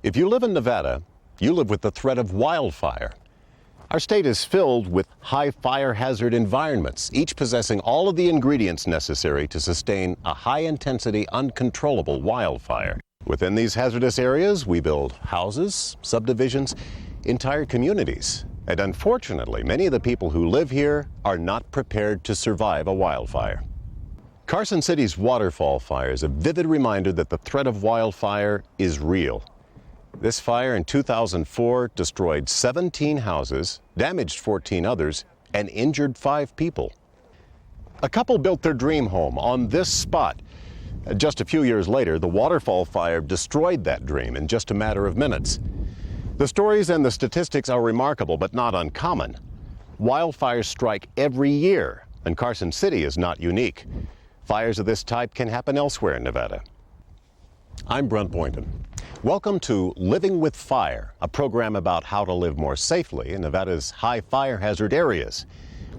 If you live in Nevada, you live with the threat of wildfire. Our state is filled with high fire hazard environments, each possessing all of the ingredients necessary to sustain a high-intensity, uncontrollable wildfire. Within these hazardous areas, we build houses, subdivisions, entire communities. And unfortunately, many of the people who live here are not prepared to survive a wildfire. Carson City's waterfall fire is a vivid reminder that the threat of wildfire is real. This fire in 2004 destroyed 17 houses, damaged 14 others, and injured 5 people. A couple built their dream home on this spot. Just a few years later, the waterfall fire destroyed that dream in just a matter of minutes. The stories and the statistics are remarkable, but not uncommon. Wildfires strike every year, and Carson City is not unique. Fires of this type can happen elsewhere in Nevada. I'm Brent Boynton. Welcome to Living with Fire, a program about how to live more safely in Nevada's high fire hazard areas.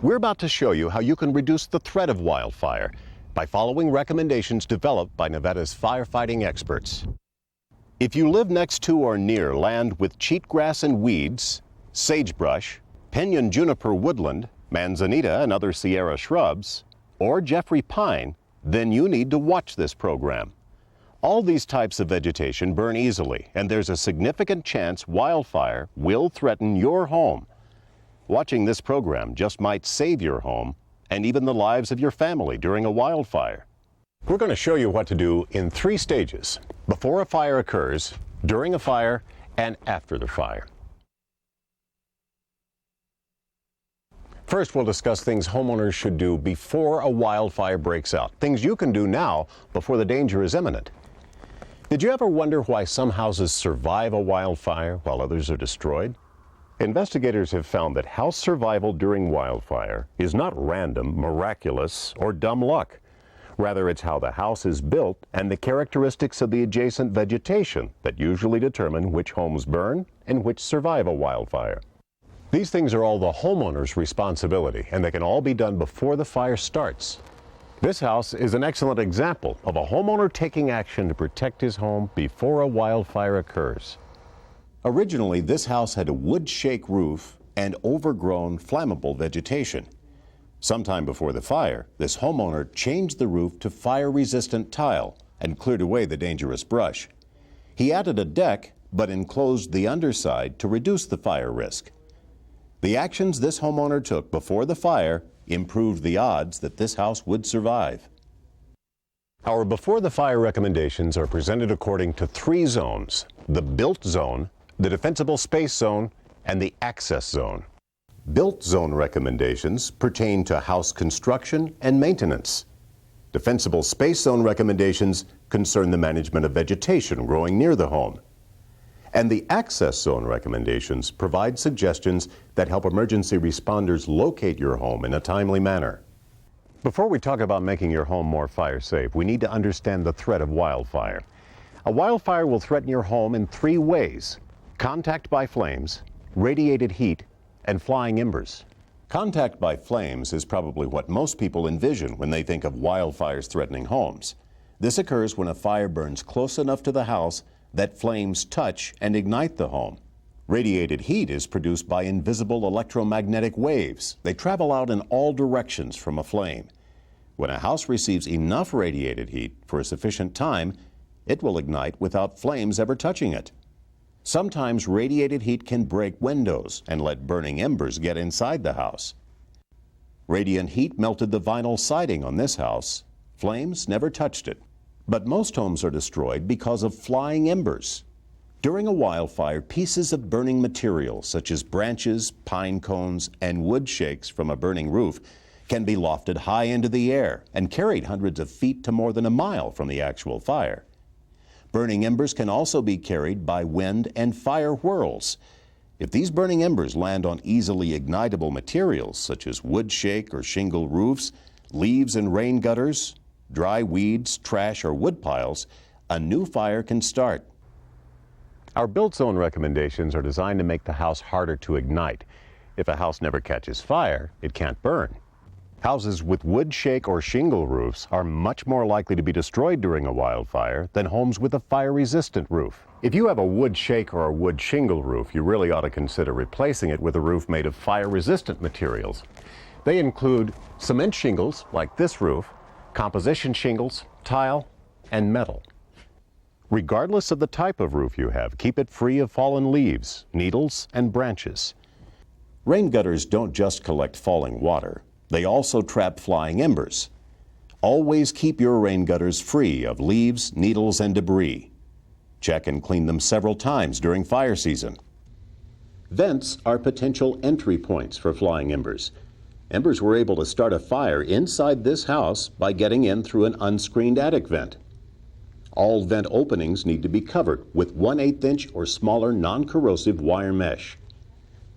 We're about to show you how you can reduce the threat of wildfire by following recommendations developed by Nevada's firefighting experts. If you live next to or near land with cheatgrass and weeds, sagebrush, pinyon juniper woodland, manzanita and other Sierra shrubs, or Jeffrey pine, then you need to watch this program. All these types of vegetation burn easily, and there's a significant chance wildfire will threaten your home. Watching this program just might save your home and even the lives of your family during a wildfire. We're going to show you what to do in 3 stages: before a fire occurs, during a fire, and after the fire. First, we'll discuss things homeowners should do before a wildfire breaks out, things you can do now before the danger is imminent. Did you ever wonder why some houses survive a wildfire while others are destroyed? Investigators have found that house survival during wildfire is not random, miraculous, or dumb luck. Rather, it's how the house is built and the characteristics of the adjacent vegetation that usually determine which homes burn and which survive a wildfire. These things are all the homeowner's responsibility, and they can all be done before the fire starts. This house is an excellent example of a homeowner taking action to protect his home before a wildfire occurs. Originally, this house had a wood shake roof and overgrown flammable vegetation. Sometime before the fire, this homeowner changed the roof to fire-resistant tile and cleared away the dangerous brush. He added a deck, but enclosed the underside to reduce the fire risk. The actions this homeowner took before the fire improved the odds that this house would survive. Our before the fire recommendations are presented according to 3 zones: the built zone, the defensible space zone, and the access zone. Built zone recommendations pertain to house construction and maintenance. Defensible space zone recommendations concern the management of vegetation growing near the home. And the access zone recommendations provide suggestions that help emergency responders locate your home in a timely manner. Before we talk about making your home more fire safe, we need to understand the threat of wildfire. A wildfire will threaten your home in 3 ways: contact by flames, radiated heat, and flying embers. Contact by flames is probably what most people envision when they think of wildfires threatening homes. This occurs when a fire burns close enough to the house that flames touch and ignite the home. Radiated heat is produced by invisible electromagnetic waves. They travel out in all directions from a flame. When a house receives enough radiated heat for a sufficient time, it will ignite without flames ever touching it. Sometimes radiated heat can break windows and let burning embers get inside the house. Radiant heat melted the vinyl siding on this house. Flames never touched it. But most homes are destroyed because of flying embers. During a wildfire, pieces of burning material such as branches, pine cones, and wood shakes from a burning roof can be lofted high into the air and carried hundreds of feet to more than a mile from the actual fire. Burning embers can also be carried by wind and fire whirls. If these burning embers land on easily ignitable materials such as wood shake or shingle roofs, leaves and rain gutters, dry weeds, trash, or wood piles, a new fire can start. Our built zone recommendations are designed to make the house harder to ignite. If a house never catches fire, it can't burn. Houses with wood shake or shingle roofs are much more likely to be destroyed during a wildfire than homes with a fire-resistant roof. If you have a wood shake or a wood shingle roof, you really ought to consider replacing it with a roof made of fire-resistant materials. They include cement shingles, like this roof, composition shingles, tile, and metal. Regardless of the type of roof you have, keep it free of fallen leaves, needles, and branches. Rain gutters don't just collect falling water. They also trap flying embers. Always keep your rain gutters free of leaves, needles, and debris. Check and clean them several times during fire season. Vents are potential entry points for flying embers. Embers were able to start a fire inside this house by getting in through an unscreened attic vent. All vent openings need to be covered with 1/8 inch or smaller non-corrosive wire mesh.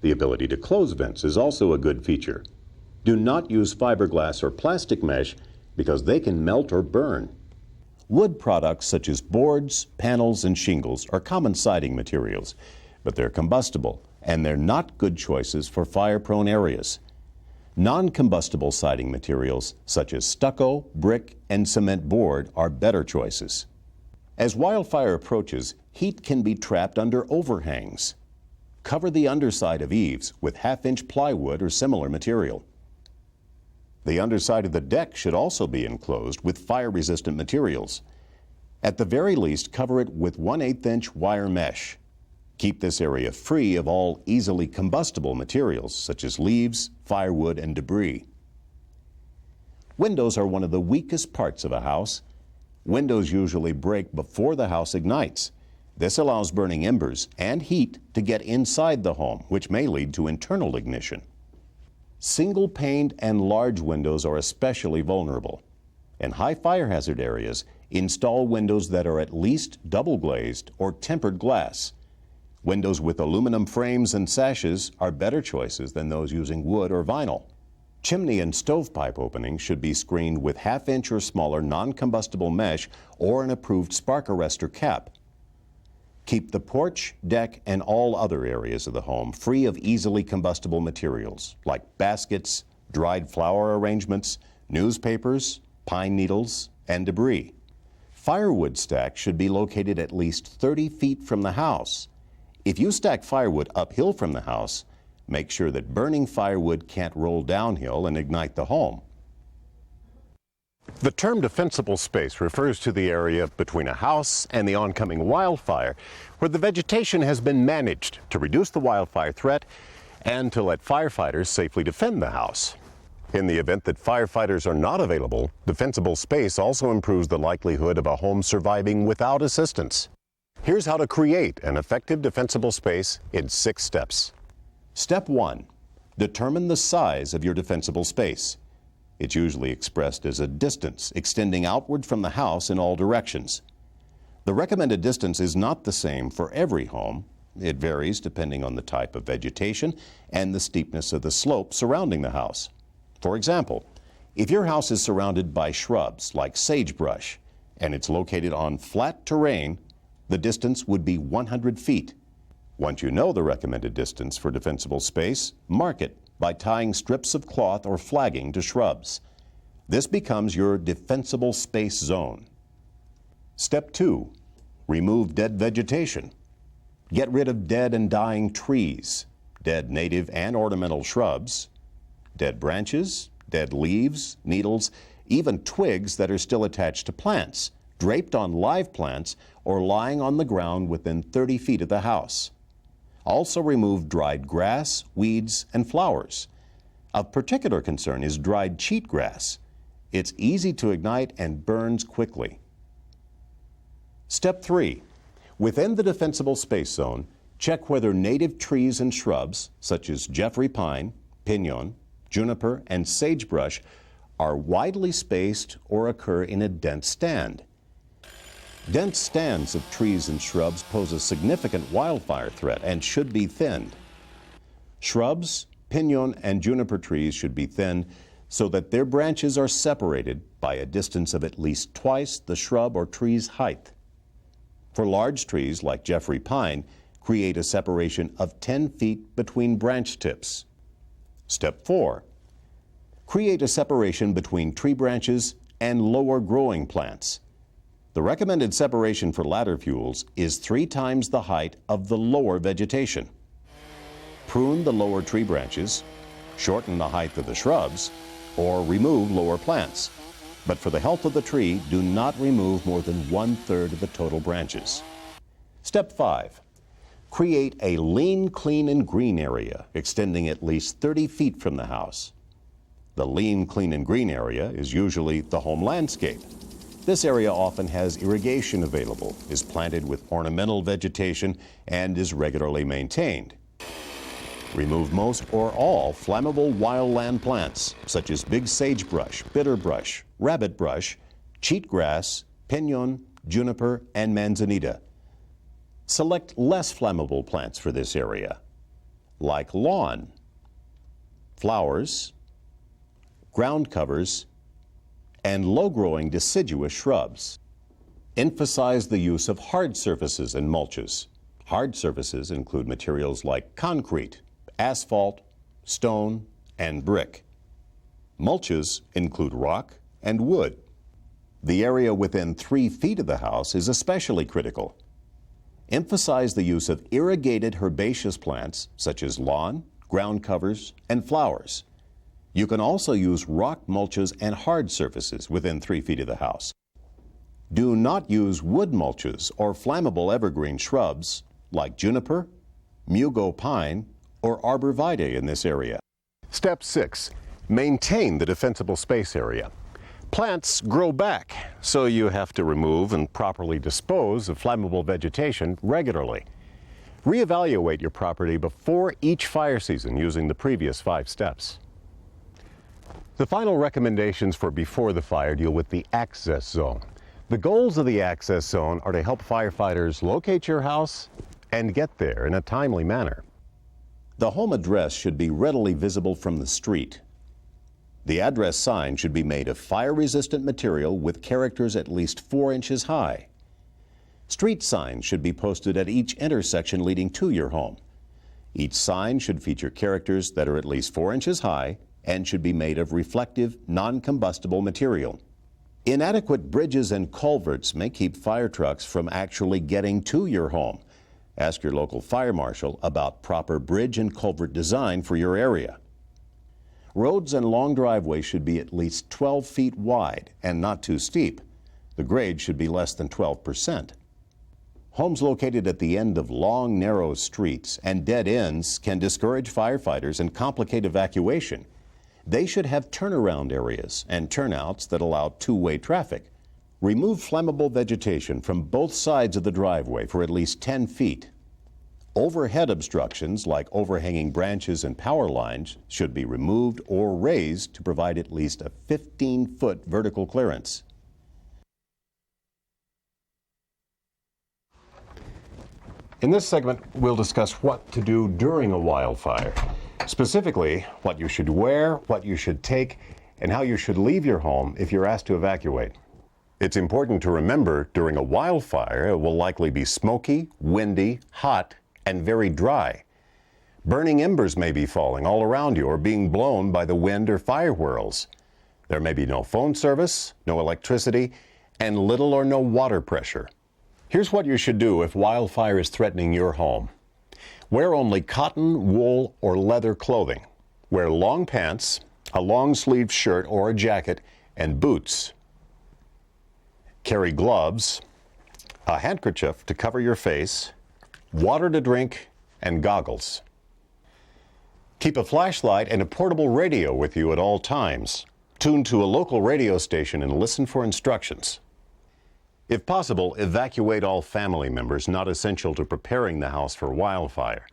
The ability to close vents is also a good feature. Do not use fiberglass or plastic mesh because they can melt or burn. Wood products such as boards, panels, and shingles are common siding materials, but they're combustible and they're not good choices for fire-prone areas. Non-combustible siding materials such as stucco, brick, and cement board are better choices. As wildfire approaches, heat can be trapped under overhangs. Cover the underside of eaves with 1/2 inch plywood or similar material. The underside of the deck should also be enclosed with fire-resistant materials. At the very least, cover it with 1/8 inch wire mesh. Keep this area free of all easily combustible materials such as leaves, firewood, and debris. Windows are one of the weakest parts of a house. Windows usually break before the house ignites. This allows burning embers and heat to get inside the home, which may lead to internal ignition. Single-paned and large windows are especially vulnerable. In high fire hazard areas, install windows that are at least double-glazed or tempered glass. Windows with aluminum frames and sashes are better choices than those using wood or vinyl. Chimney and stovepipe openings should be screened with 1/2 inch or smaller non-combustible mesh or an approved spark arrestor cap. Keep the porch, deck, and all other areas of the home free of easily combustible materials like baskets, dried flower arrangements, newspapers, pine needles, and debris. Firewood stacks should be located at least 30 feet from the house. If you stack firewood uphill from the house, make sure that burning firewood can't roll downhill and ignite the home. The term defensible space refers to the area between a house and the oncoming wildfire where the vegetation has been managed to reduce the wildfire threat and to let firefighters safely defend the house. In the event that firefighters are not available, defensible space also improves the likelihood of a home surviving without assistance. Here's how to create an effective defensible space in 6 steps. Step 1. Determine the size of your defensible space. It's usually expressed as a distance extending outward from the house in all directions. The recommended distance is not the same for every home. It varies depending on the type of vegetation and the steepness of the slope surrounding the house. For example, if your house is surrounded by shrubs like sagebrush and it's located on flat terrain, the distance would be 100 feet. Once you know the recommended distance for defensible space, mark it by tying strips of cloth or flagging to shrubs. This becomes your defensible space zone. Step 2. Remove dead vegetation. Get rid of dead and dying trees, dead native and ornamental shrubs, dead branches, dead leaves, needles, even twigs that are still attached to plants, draped on live plants, or lying on the ground within 30 feet of the house. Also remove dried grass, weeds, and flowers. Of particular concern is dried cheatgrass. It's easy to ignite and burns quickly. Step 3. Within the defensible space zone, check whether native trees and shrubs, such as Jeffrey pine, pinon, juniper, and sagebrush, are widely spaced or occur in a dense stand. Dense stands of trees and shrubs pose a significant wildfire threat and should be thinned. Shrubs, pinon, and juniper trees should be thinned so that their branches are separated by a distance of at least twice the shrub or tree's height. For large trees like Jeffrey pine, create a separation of 10 feet between branch tips. Step 4. Create a separation between tree branches and lower growing plants. The recommended separation for ladder fuels is 3 times the height of the lower vegetation. Prune the lower tree branches, shorten the height of the shrubs, or remove lower plants. But for the health of the tree, do not remove more than 1/3 of the total branches. Step 5. Create a lean, clean, and green area extending at least 30 feet from the house. The lean, clean, and green area is usually the home landscape. This area often has irrigation available, is planted with ornamental vegetation, and is regularly maintained. Remove most or all flammable wildland plants, such as big sagebrush, bitterbrush, rabbitbrush, cheatgrass, pinon, juniper, and manzanita. Select less flammable plants for this area, like lawn, flowers, ground covers, and low-growing deciduous shrubs. Emphasize the use of hard surfaces and mulches. Hard surfaces include materials like concrete, asphalt, stone, and brick. Mulches include rock and wood. The area within 3 feet of the house is especially critical. Emphasize the use of irrigated herbaceous plants such as lawn, ground covers, and flowers. You can also use rock mulches and hard surfaces within 3 feet of the house. Do not use wood mulches or flammable evergreen shrubs like juniper, mugo pine, or arborvitae in this area. Step 6. Maintain the defensible space area. Plants grow back, so you have to remove and properly dispose of flammable vegetation regularly. Reevaluate your property before each fire season using the previous 5 steps. The final recommendations for before the fire deal with the access zone. The goals of the access zone are to help firefighters locate your house and get there in a timely manner. The home address should be readily visible from the street. The address sign should be made of fire-resistant material with characters at least 4 inches high. Street signs should be posted at each intersection leading to your home. Each sign should feature characters that are at least 4 inches high and should be made of reflective, non-combustible material. Inadequate bridges and culverts may keep fire trucks from actually getting to your home. Ask your local fire marshal about proper bridge and culvert design for your area. Roads and long driveways should be at least 12 feet wide and not too steep. The grade should be less than 12%. Homes located at the end of long, narrow streets and dead ends can discourage firefighters and complicate evacuation. They should have turnaround areas and turnouts that allow two-way traffic. Remove flammable vegetation from both sides of the driveway for at least 10 feet. Overhead obstructions like overhanging branches and power lines should be removed or raised to provide at least a 15-foot vertical clearance. In this segment, we'll discuss what to do during a wildfire. Specifically, what you should wear, what you should take, and how you should leave your home if you're asked to evacuate. It's important to remember during a wildfire, it will likely be smoky, windy, hot, and very dry. Burning embers may be falling all around you or being blown by the wind or fire whirls. There may be no phone service, no electricity, and little or no water pressure. Here's what you should do if wildfire is threatening your home. Wear only cotton, wool, or leather clothing. Wear long pants, a long-sleeved shirt or a jacket, and boots. Carry gloves, a handkerchief to cover your face, water to drink, and goggles. Keep a flashlight and a portable radio with you at all times. Tune to a local radio station and listen for instructions. If possible, evacuate all family members not essential to preparing the house for wildfire.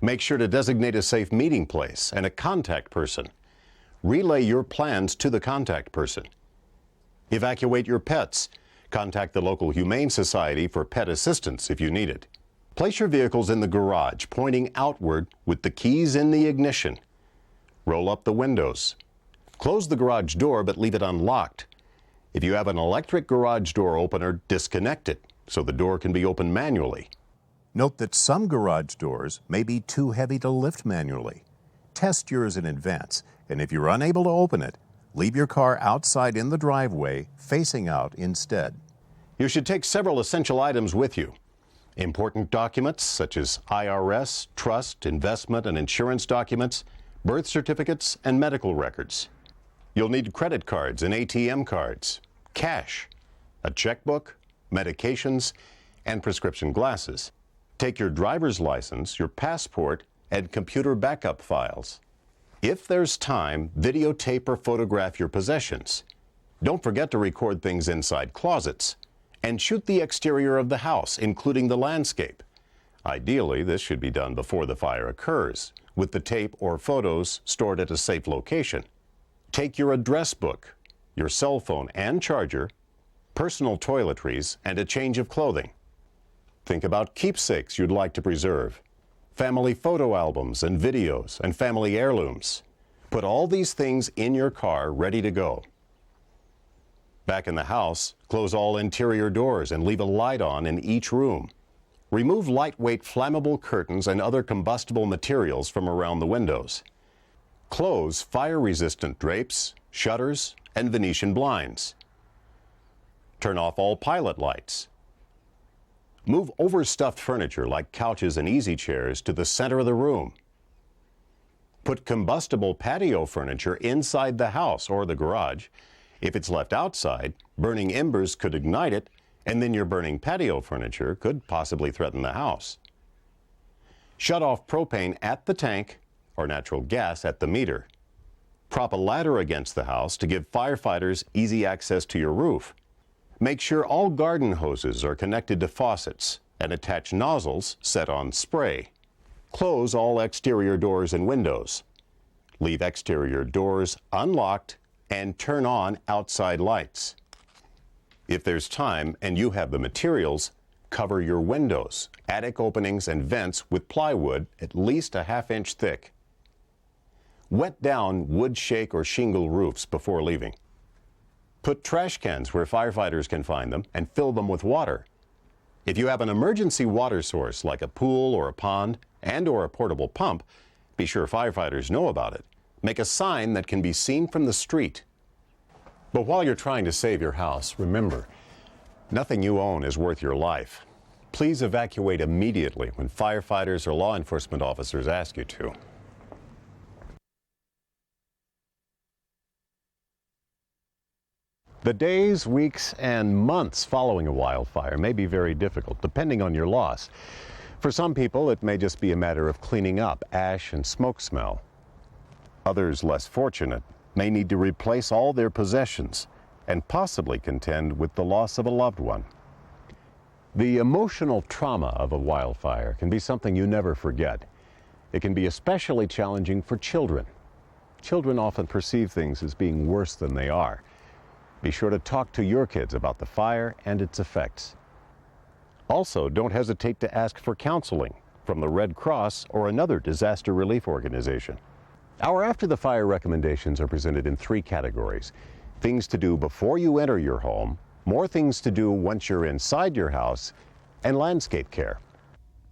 Make sure to designate a safe meeting place and a contact person. Relay your plans to the contact person. Evacuate your pets. Contact the local Humane Society for pet assistance if you need it. Place your vehicles in the garage, pointing outward with the keys in the ignition. Roll up the windows. Close the garage door, but leave it unlocked. If you have an electric garage door opener, disconnect it so the door can be opened manually. Note that some garage doors may be too heavy to lift manually. Test yours in advance, and if you're unable to open it, leave your car outside in the driveway, facing out instead. You should take several essential items with you. Important documents such as IRS, trust, investment, and insurance documents, birth certificates, and medical records. You'll need credit cards and ATM cards, cash, a checkbook, medications, and prescription glasses. Take your driver's license, your passport, and computer backup files. If there's time, videotape or photograph your possessions. Don't forget to record things inside closets. And shoot the exterior of the house, including the landscape. Ideally, this should be done before the fire occurs, with the tape or photos stored at a safe location. Take your address book, your cell phone and charger, personal toiletries, and a change of clothing. Think about keepsakes you'd like to preserve, family photo albums and videos, and family heirlooms. Put all these things in your car ready to go. Back in the house, close all interior doors and leave a light on in each room. Remove lightweight flammable curtains and other combustible materials from around the windows. Close fire-resistant drapes, shutters, and Venetian blinds. Turn off all pilot lights. Move overstuffed furniture like couches and easy chairs to the center of the room. Put combustible patio furniture inside the house or the garage. If it's left outside, burning embers could ignite it, and then your burning patio furniture could possibly threaten the house. Shut off propane at the tank or natural gas at the meter. Prop a ladder against the house to give firefighters easy access to your roof. Make sure all garden hoses are connected to faucets and attach nozzles set on spray. Close all exterior doors and windows. Leave exterior doors unlocked and turn on outside lights. If there's time and you have the materials, cover your windows, attic openings, and vents with plywood at least a ½ inch thick. Wet down wood shake or shingle roofs before leaving. Put trash cans where firefighters can find them and fill them with water. If you have an emergency water source like a pool or a pond and/or a portable pump, be sure firefighters know about it. Make a sign that can be seen from the street. But while you're trying to save your house, remember, nothing you own is worth your life. Please evacuate immediately when firefighters or law enforcement officers ask you to. The days, weeks, and months following a wildfire may be very difficult, depending on your loss. For some people, it may just be a matter of cleaning up ash and smoke smell. Others, less fortunate, may need to replace all their possessions and possibly contend with the loss of a loved one. The emotional trauma of a wildfire can be something you never forget. It can be especially challenging for children. Children often perceive things as being worse than they are. Be sure to talk to your kids about the fire and its effects. Also, don't hesitate to ask for counseling from the Red Cross or another disaster relief organization. Our After the Fire recommendations are presented in 3 categories: things to do before you enter your home, more things to do once you're inside your house, and landscape care.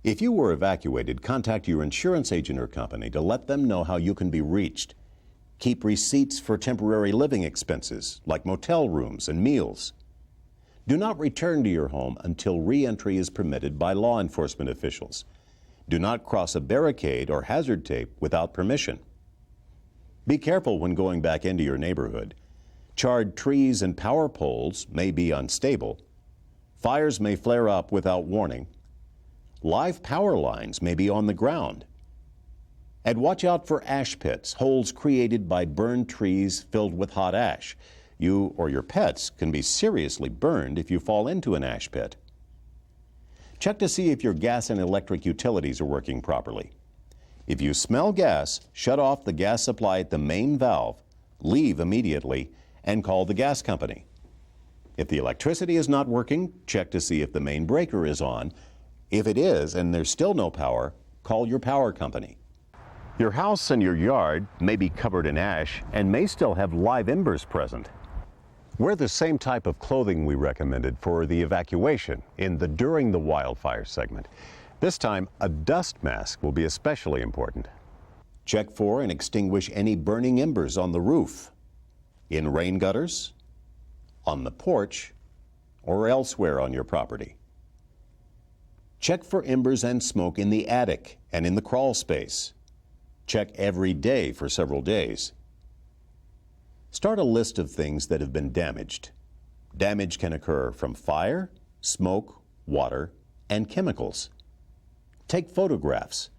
If you were evacuated, contact your insurance agent or company to let them know how you can be reached. Keep receipts for temporary living expenses, like motel rooms and meals. Do not return to your home until re-entry is permitted by law enforcement officials. Do not cross a barricade or hazard tape without permission. Be careful when going back into your neighborhood. Charred trees and power poles may be unstable. Fires may flare up without warning. Live power lines may be on the ground. And watch out for ash pits, holes created by burned trees filled with hot ash. You or your pets can be seriously burned if you fall into an ash pit. Check to see if your gas and electric utilities are working properly. If you smell gas, shut off the gas supply at the main valve, leave immediately, and call the gas company. If the electricity is not working, check to see if the main breaker is on. If it is and there's still no power, call your power company. Your house and your yard may be covered in ash and may still have live embers present. Wear the same type of clothing we recommended for the evacuation in the During the Wildfire segment. This time, a dust mask will be especially important. Check for and extinguish any burning embers on the roof, in rain gutters, on the porch, or elsewhere on your property. Check for embers and smoke in the attic and in the crawl space. Check every day for several days. Start a list of things that have been damaged. Damage can occur from fire, smoke, water, and chemicals. Take photographs.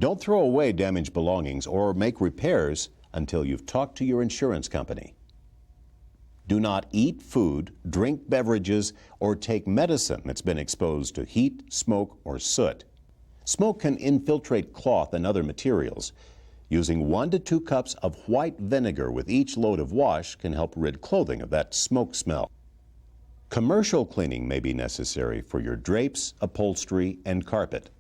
Don't throw away damaged belongings or make repairs until you've talked to your insurance company. Do not eat food, drink beverages, or take medicine that's been exposed to heat, smoke, or soot. Smoke can infiltrate cloth and other materials. Using 1 to 2 cups of white vinegar with each load of wash can help rid clothing of that smoke smell. Commercial cleaning may be necessary for your drapes, upholstery, and carpet.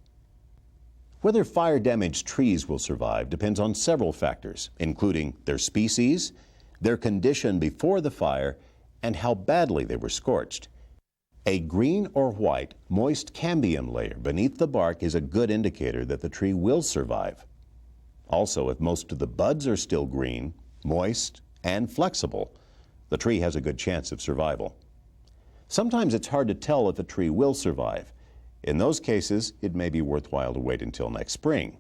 Whether fire-damaged trees will survive depends on several factors, including their species, their condition before the fire, and how badly they were scorched. A green or white moist cambium layer beneath the bark is a good indicator that the tree will survive. Also, if most of the buds are still green, moist, and flexible, the tree has a good chance of survival. Sometimes it's hard to tell if a tree will survive. In those cases, it may be worthwhile to wait until next spring.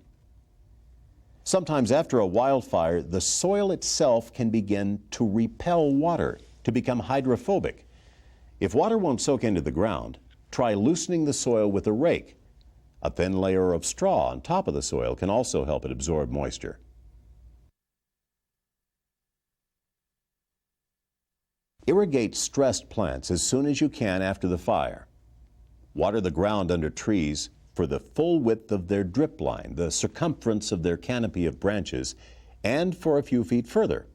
Sometimes after a wildfire, the soil itself can begin to repel water, to become hydrophobic. If water won't soak into the ground, try loosening the soil with a rake. A thin layer of straw on top of the soil can also help it absorb moisture. Irrigate stressed plants as soon as you can after the fire. Water the ground under trees for the full width of their drip line, the circumference of their canopy of branches, and for a few feet further.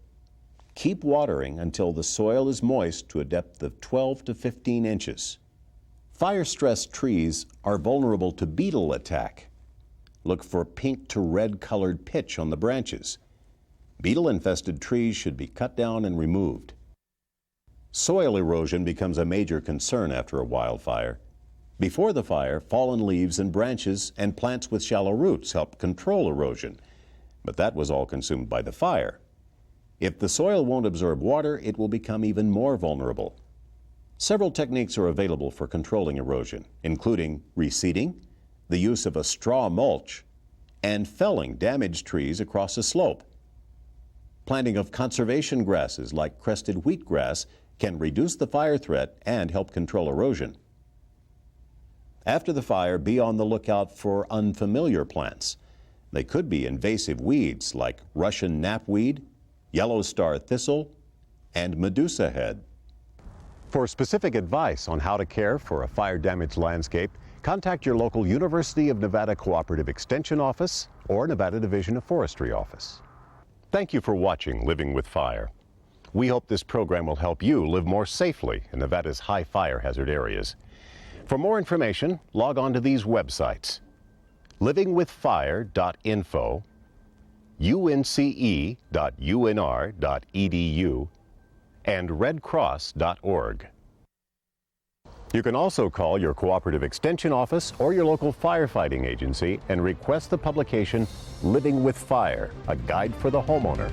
Keep watering until the soil is moist to a depth of 12 to 15 inches. Fire-stressed trees are vulnerable to beetle attack. Look for pink to red colored pitch on the branches. Beetle-infested trees should be cut down and removed. Soil erosion becomes a major concern after a wildfire. Before the fire, fallen leaves and branches and plants with shallow roots help control erosion, but that was all consumed by the fire. If the soil won't absorb water, it will become even more vulnerable. Several techniques are available for controlling erosion, including reseeding, the use of a straw mulch, and felling damaged trees across a slope. Planting of conservation grasses like crested wheatgrass can reduce the fire threat and help control erosion. After the fire, be on the lookout for unfamiliar plants. They could be invasive weeds like Russian knapweed, yellow star thistle, and medusa head. For specific advice on how to care for a fire-damaged landscape, contact your local University of Nevada Cooperative Extension Office or Nevada Division of Forestry Office. Thank you for watching Living with Fire. We hope this program will help you live more safely in Nevada's high fire hazard areas. For more information, log on to these websites: livingwithfire.info, unce.unr.edu, and redcross.org. You can also call your Cooperative Extension Office or your local firefighting agency and request the publication Living with Fire, a guide for the homeowner.